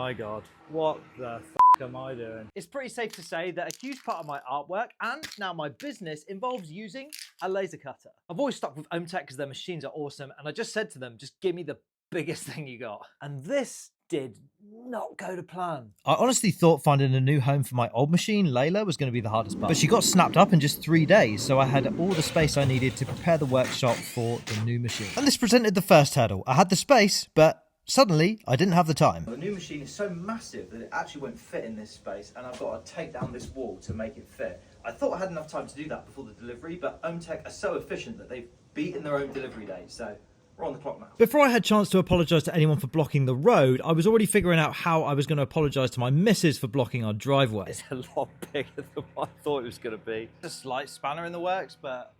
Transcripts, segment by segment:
my God. What the am I doing? It's pretty safe to say that a huge part of my artwork and now my business involves using a laser cutter. I've always stuck with Ohm Tech because their machines are awesome, and I just said to them, just give me the biggest thing you got. And this did not go to plan. I honestly thought finding a new home for my old machine, Layla, was going to be the hardest part. But she got snapped up in just 3 days, so I had all the space I needed to prepare the workshop for the new machine. And this presented the first hurdle. I had the space, but suddenly, I didn't have the time. The new machine is so massive that it actually won't fit in this space, and I've got to take down this wall to make it fit. I thought I had enough time to do that before the delivery, but Ohm Tech are so efficient that they've beaten their own delivery date, so we're on the clock now. Before I had a chance to apologise to anyone for blocking the road, I was already figuring out how I was going to apologise to my missus for blocking our driveway. It's a lot bigger than what I thought it was going to be. A slight spanner in the works, but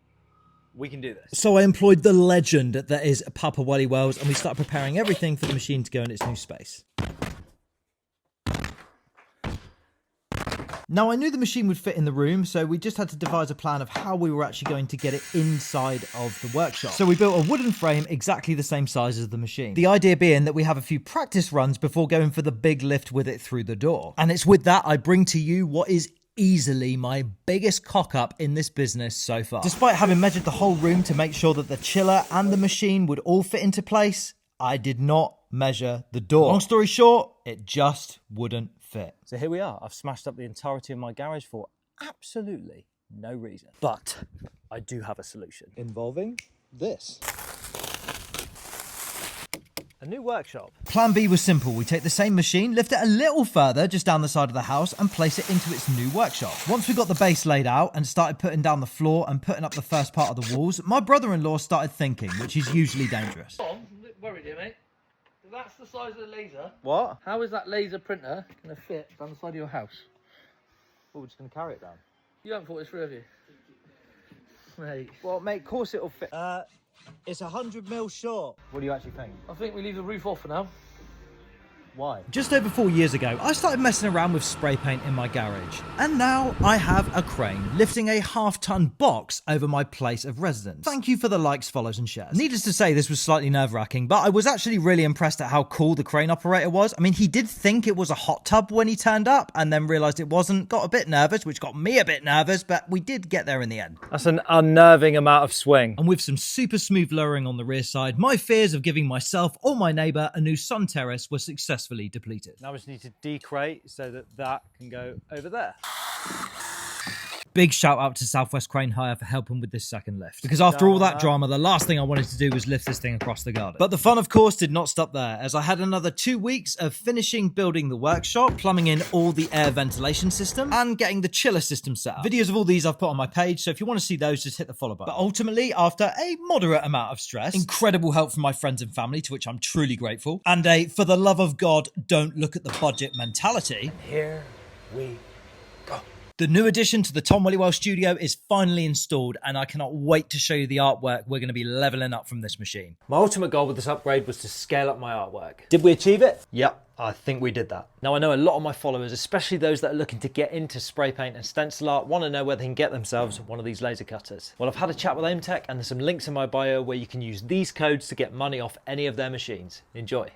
we can do this. So I employed the legend that is Papa Wally Wells, and we started preparing everything for the machine to go in its new space. Now, I knew the machine would fit in the room, so we just had to devise a plan of how we were actually going to get it inside of the workshop. So we built a wooden frame exactly the same size as the machine. The idea being that we have a few practice runs before going for the big lift with it through the door. And it's with that I bring to you what is easily my biggest cock up in this business so far. Despite having measured the whole room to make sure that the chiller and the machine would all fit into place, I did not measure the door. Long story short, it just wouldn't fit. So here we are. I've smashed up the entirety of my garage for absolutely no reason. But I do have a solution. Involving this. A new workshop. Plan B was simple. We take the same machine, lift it a little further just down the side of the house and place it into its new workshop. Once we got the base laid out and started putting down the floor and putting up the first part of the walls, my brother-in-law started thinking, which is usually dangerous. I'm a bit worried here, mate. If that's the size of the laser, What? how is that laser printer going to fit down the side of your house? Well, we're just going to carry it down. You haven't thought this through, have you? Mate. Well, mate, of course it'll fit. It's 100 mil short. What do you actually think? I think we leave the roof off for now. Why? Just over 4 years ago, I started messing around with spray paint in my garage. And now I have a crane lifting a half-ton box over my place of residence. Thank you for the likes, follows and shares. Needless to say, this was slightly nerve-wracking, but I was actually really impressed at how cool the crane operator was. I mean, he did think it was a hot tub when he turned up and then realised it wasn't. Got a bit nervous, which got me a bit nervous, but we did get there in the end. That's an unnerving amount of swing. And with some super smooth lowering on the rear side, my fears of giving myself or my neighbour a new sun terrace were successfully depleted. Now we just need to decrate so that that can go over there. Big shout out to Southwest Crane Hire for helping with this second lift. Because after all that drama, the last thing I wanted to do was lift this thing across the garden. But the fun, of course, did not stop there, as I had another 2 weeks of finishing building the workshop, plumbing in all the air ventilation system, and getting the chiller system set up. Videos of all these I've put on my page, so if you want to see those, just hit the follow button. But ultimately, after a moderate amount of stress, incredible help from my friends and family, to which I'm truly grateful, and a for the love of God, don't look at the budget mentality, Here we the new addition to the Tom Wally Wells studio is finally installed, and I cannot wait to show you the artwork we're going to be leveling up from this machine. My ultimate goal with this upgrade was to scale up my artwork. Did we achieve it? Yep, I think we did that. Now I know a lot of my followers, especially those that are looking to get into spray paint and stencil art, want to know where they can get themselves one of these laser cutters. Well, I've had a chat with Ohm Tech, and there's some links in my bio where you can use these codes to get money off any of their machines. Enjoy.